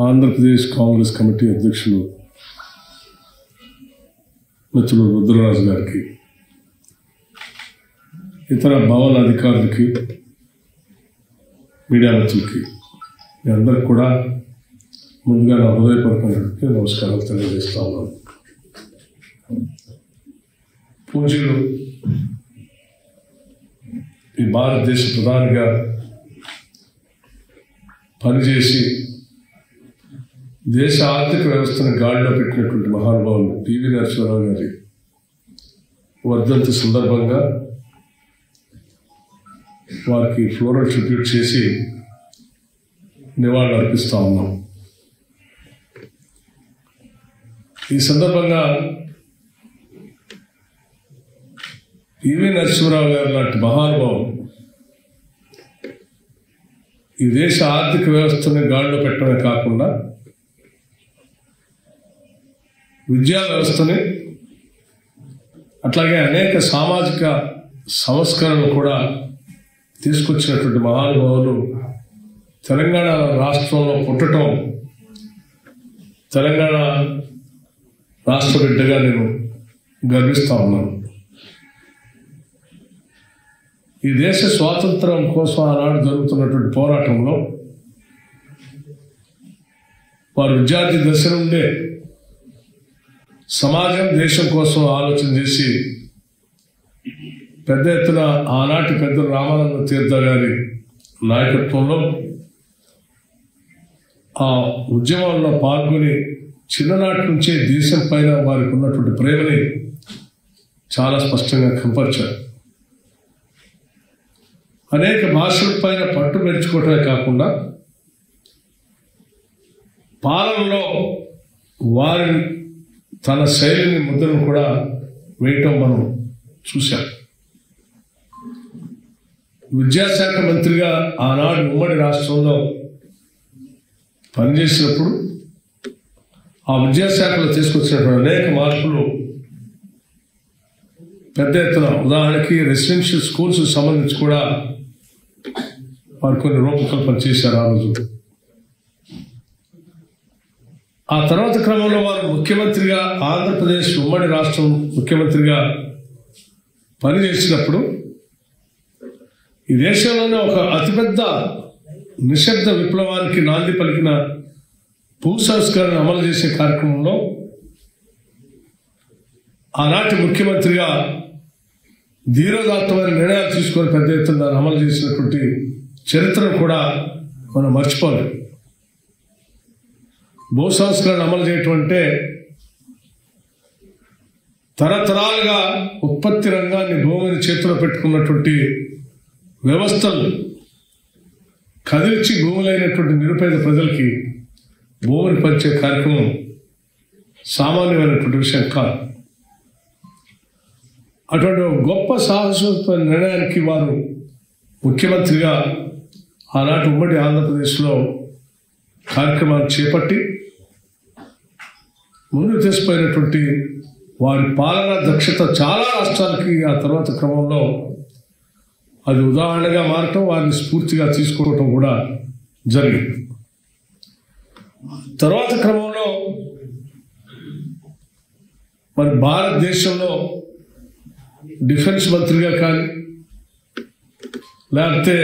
Andhra Pradesh Congress committee అధ్యక్షులు మిత్రులు రుద్రరాజు గారికి, ఇతర భవన అధికారులకి, మీడియా మిత్రులకి, మీ అందరికి కూడా ముందుగా నా హృదయపూర్వక నమస్కారాలు తెలియజేస్తా ఉన్నాను. పూజ్యులు ఈ భారతదేశ ప్రధానిగా పనిచేసి దేశ ఆర్థిక వ్యవస్థను గాడిలో పెట్టినటువంటి మహానుభావులు పివి నరసింహారావు గారి వర్ధంతి సందర్భంగా వారికి ఫ్లోరల్ ట్రిబ్యూట్ చేసి నివాళులు అర్పిస్తూ ఉన్నాం. ఈ సందర్భంగా పివి నరసింహారావు గారు లాంటి మహానుభావులు ఈ దేశ ఆర్థిక వ్యవస్థని గాడిలో పెట్టడమే కాకుండా విద్యా వ్యవస్థని, అట్లాగే అనేక సామాజిక సంస్కరణలు కూడా తీసుకొచ్చినటువంటి మహానుభావులు తెలంగాణ రాష్ట్రంలో పుట్టడం, తెలంగాణ రాష్ట్ర బిడ్డగా నేను గర్విస్తూ ఉన్నాను. ఈ దేశ స్వాతంత్రం కోసం ఆనాడు జరుగుతున్నటువంటి పోరాటంలో వారు విద్యార్థి దశ నుండే సమాజం, దేశం కోసం ఆలోచన చేసి పెద్ద ఎత్తున ఆనాటి పెద్దలు రామానంద తీర్థ గారి నాయకత్వంలో ఆ ఉద్యమంలో పాల్గొని చిన్ననాటి నుంచే దేశం పైన వారికి ఉన్నటువంటి ప్రేమని చాలా స్పష్టంగా కనపరిచారు. అనేక భాషల పైన పట్టు పెంచుకోవటమే కాకుండా పాలనలో వారి తన శైలిని ముద్రను కూడా వేయటం మనం చూశాం. విద్యాశాఖ మంత్రిగా ఆనాడు ఉమ్మడి రాష్ట్రంలో పనిచేసినప్పుడు ఆ విద్యాశాఖలో తీసుకొచ్చినటువంటి అనేక మార్పులు పెద్ద ఎత్తున, ఉదాహరణకి రెసిడెన్షియల్ స్కూల్స్ సంబంధించి కూడా వారు కొన్ని రూపకల్పన చేశారు ఆ రోజు. ఆ తర్వాత క్రమంలో వారు ముఖ్యమంత్రిగా, ఆంధ్రప్రదేశ్ ఉమ్మడి రాష్ట్రం ముఖ్యమంత్రిగా పనిచేసినప్పుడు ఈ దేశంలోనే ఒక అతిపెద్ద నిశ్శబ్ద విప్లవానికి నాంది పలికిన భూ సంస్కరణ అమలు చేసే కార్యక్రమంలో ఆనాటి ముఖ్యమంత్రిగా ధీరోదాత్తమైన నిర్ణయాలు తీసుకొని పెద్ద ఎత్తున దాన్ని అమలు చేసినటువంటి చరిత్రను కూడా మనం మర్చిపోలేం. భూ సంస్కరణ అమలు చేయటం అంటే తరతరాలుగా ఉత్పత్తి రంగాన్ని భూమిని చేతిలో పెట్టుకున్నటువంటి వ్యవస్థలు కదిల్చి భూములైనటువంటి నిరుపేద ప్రజలకి భూమిని పంచే కార్యక్రమం సామాన్యమైనటువంటి విషయం కాదు. అటువంటి గొప్ప సాహసోత్పన్న నిర్ణయానికి వారు ముఖ్యమంత్రిగా ఆనాటి ఉమ్మడి ఆంధ్రప్రదేశ్లో కార్యక్రమాన్ని చేపట్టి ముందుకు తీసుకుపోయినటువంటి వారి పాలనా దక్షత చాలా రాష్ట్రాలకి ఆ తర్వాత క్రమంలో అది ఉదాహరణగా మారటం, వారిని స్ఫూర్తిగా తీసుకోవటం కూడా జరిగింది. తర్వాత క్రమంలో మరి భారతదేశంలో డిఫెన్స్ మంత్రిగా కానీ, లేకపోతే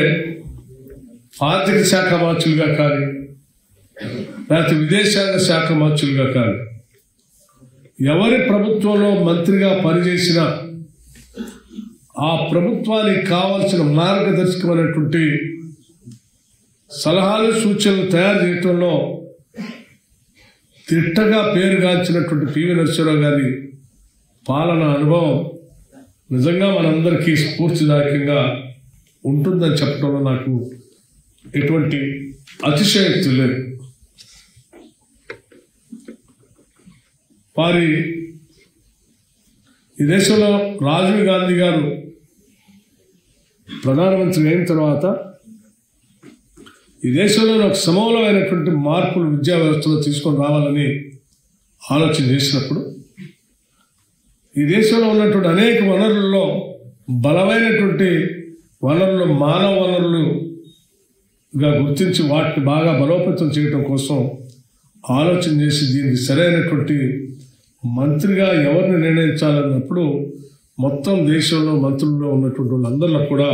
ఆర్థిక శాఖ మంత్రులుగా కానీ, లేకపోతే విదేశాంగ శాఖ మంత్రులుగా కానీ ఎవరి ప్రభుత్వంలో మంత్రిగా పనిచేసినా ఆ ప్రభుత్వానికి కావాల్సిన మార్గదర్శకమైనటువంటి సలహాలు, సూచనలు తయారు చేయటంలో తిట్టగా పేరుగాంచినటువంటి పివి నరసింహారావు గారి పాలన అనుభవం నిజంగా మనందరికీ స్ఫూర్తిదాయకంగా ఉంటుందని చెప్పడంలో నాకు ఎటువంటి అతిశయోక్తి లేదు. వారి ఈ దేశంలో రాజీవ్ గాంధీ గారు ప్రధానమంత్రి అయిన తర్వాత ఈ దేశంలో ఒక సమూలమైనటువంటి మార్పులు విద్యా వ్యవస్థలో తీసుకొని రావాలని ఆలోచన చేసినప్పుడు ఈ దేశంలో ఉన్నటువంటి అనేక వనరుల్లో బలమైనటువంటి వనరులు మానవ వనరులుగా గుర్తించి వాటిని బాగా బలోపేతం చేయడం కోసం ఆలోచన చేసి దీనికి సరైనటువంటి మంత్రిగా ఎవరిని నిర్ణయించాలన్నప్పుడు మొత్తం దేశంలో మంత్రుల్లో ఉన్నటువంటి వాళ్ళందరిలో కూడా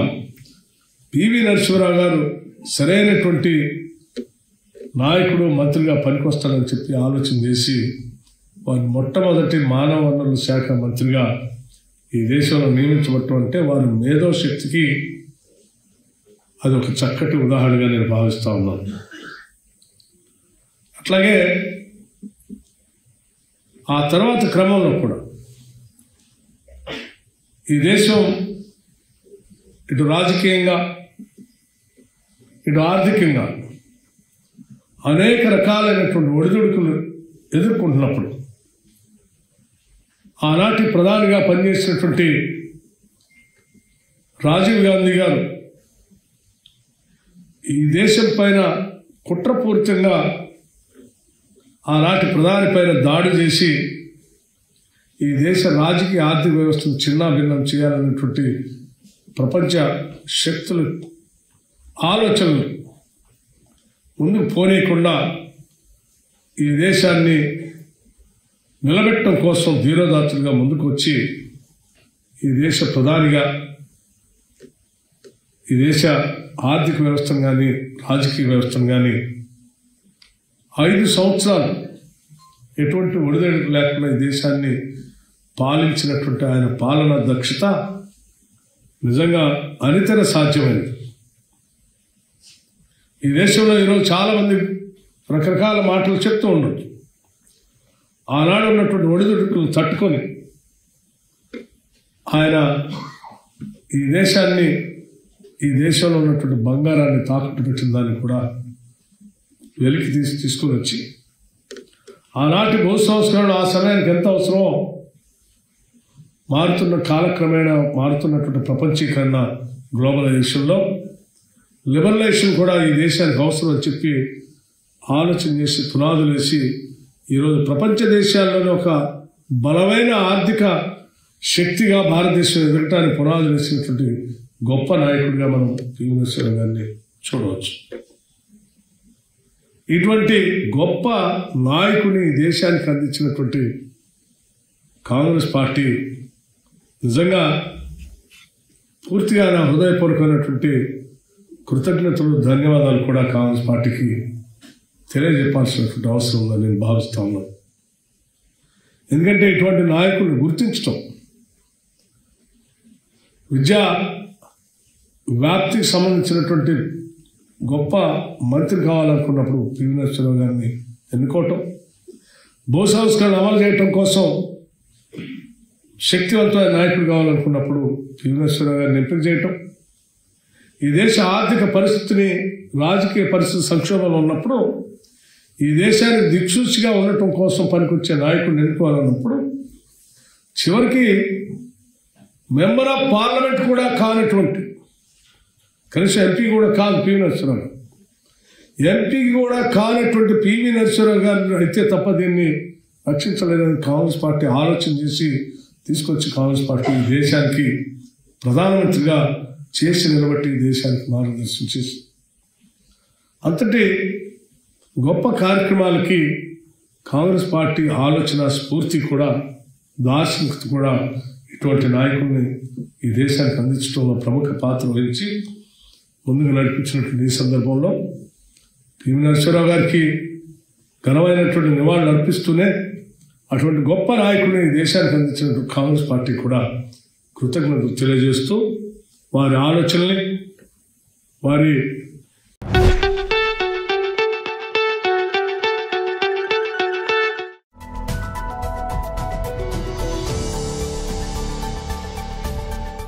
పివి నరసింహారావు గారు సరైనటువంటి నాయకుడు మంత్రిగా పనికొస్తాడని చెప్పి ఆలోచన చేసి వారిని మొట్టమొదటి మానవ వనరుల శాఖ మంత్రిగా ఈ దేశంలో నియమించబట్టం అంటే వారి మేధోశక్తికి అది ఒక చక్కటి ఉదాహరణగా నేను భావిస్తూ ఉన్నాను. అట్లాగే ఆ తర్వాత క్రమంలో కూడా ఈ దేశం ఇటు రాజకీయంగా ఇటు ఆర్థికంగా అనేక రకాలైనటువంటి ఒడిదుడుకులు ఎదుర్కొంటున్నప్పుడు ఆనాటి ప్రధానిగా పనిచేసినటువంటి రాజీవ్ గాంధీ గారు ఈ దేశం పైన కుట్రపూరితంగా ఆనాటి ప్రధాని పైన దాడి చేసి ఈ దేశ రాజకీయ ఆర్థిక వ్యవస్థను చిన్నాభిన్నం చేయాలనేటువంటి ప్రపంచ శక్తులు ఆలోచనలు ముందుకు పోనీయకుండా ఈ దేశాన్ని నిలబెట్టడం కోసం ధీరోదాత్తులుగా ముందుకు వచ్చి ఈ దేశ ప్రధానిగా ఈ దేశ ఆర్థిక వ్యవస్థను కానీ రాజకీయ వ్యవస్థను కానీ 5 సంవత్సరాలు ఎటువంటి ఒడిదుడుకు లేకుండా ఈ దేశాన్ని పాలించినటువంటి ఆయన పాలనా దక్షత నిజంగా అనితర సాధ్యమైనది. ఈ దేశంలో ఈరోజు చాలామంది రకరకాల మాటలు చెప్తూ ఉండొచ్చు. ఆనాడు ఉన్నటువంటి ఒడిదుడుకులను తట్టుకొని ఆయన ఈ దేశాన్ని ఈ దేశంలో ఉన్నటువంటి బంగారాన్ని తాకట్టు పెట్టిన దాన్ని కూడా వెలికి తీసుకొని వచ్చి ఆనాటి భూ సంస్కరణ ఆ సమయానికి ఎంత అవసరమో మారుతున్న కాలక్రమేణా మారుతున్నటువంటి ప్రపంచీకరణ గ్లోబలైజేషన్లో లిబరలైజేషన్ కూడా ఈ దేశానికి అవసరం అని చెప్పి ఆలోచన చేసి పునాదులు వేసి ఈరోజు ప్రపంచ దేశాల్లోనే ఒక బలమైన ఆర్థిక శక్తిగా భారతదేశం ఎదగటానికి పునాదులు వేసినటువంటి గొప్ప నాయకుడిగా మనం పివి నరసింహారావు గారిని చూడవచ్చు. ఇటువంటి గొప్ప నాయకుని దేశానికి అందించినటువంటి కాంగ్రెస్ పార్టీ నిజంగా పూర్తిగా నా హృదయపూర్వకమైనటువంటి కృతజ్ఞతలు ధన్యవాదాలు కూడా కాంగ్రెస్ పార్టీకి తెలియజెప్పాల్సినటువంటి అవసరం ఉందని నేను భావిస్తా ఉన్నాను. ఎందుకంటే ఇటువంటి నాయకులను గుర్తించటం విద్యా వ్యాప్తికి సంబంధించినటువంటి గొప్ప మంత్రి కావాలనుకున్నప్పుడు పివి నరసింహారావు గారిని ఎన్నుకోవటం, భూ సంస్కరణ అమలు చేయటం కోసం శక్తివంతమైన నాయకుడు కావాలనుకున్నప్పుడు పివి నరసింహారావు గారిని ఎంపిక చేయటం, ఈ దేశ ఆర్థిక పరిస్థితిని రాజకీయ పరిస్థితి సంక్షోభంలో ఉన్నప్పుడు ఈ దేశానికి దిక్సూచిగా ఉండటం కోసం పనికొచ్చే నాయకుడిని ఎన్నుకోవాలన్నప్పుడు చివరికి మెంబర్ ఆఫ్ పార్లమెంట్ కూడా కానటువంటి కనీసం ఎంపీ కూడా కాదు పివి నరసింహారావు, ఎంపీకి కూడా కానటువంటి పివి నరసింహారావు గారిని అయితే తప్ప దీన్ని రక్షించలేదని కాంగ్రెస్ పార్టీ ఆలోచన చేసి తీసుకొచ్చి కాంగ్రెస్ పార్టీ దేశానికి ప్రధానమంత్రిగా చేసి నిలబట్టి దేశానికి మార్గదర్శనం చేసి అంతటి గొప్ప కార్యక్రమాలకి కాంగ్రెస్ పార్టీ ఆలోచన స్ఫూర్తి కూడా దార్శనికత కూడా ఇటువంటి నాయకుల్ని ఈ దేశానికి అందించడంలో ప్రముఖ పాత్ర వహించి ముందుకు నడిపించినటువంటి ఈ సందర్భంలో పివి నరసింహారావు గారికి ఘనమైనటువంటి నివాళులు అర్పిస్తూనే అటువంటి గొప్ప నాయకుడిని ఈ దేశానికి అందించినటువంటి కాంగ్రెస్ పార్టీ కూడా కృతజ్ఞతలు తెలియజేస్తూ వారి ఆలోచనల్ని వారి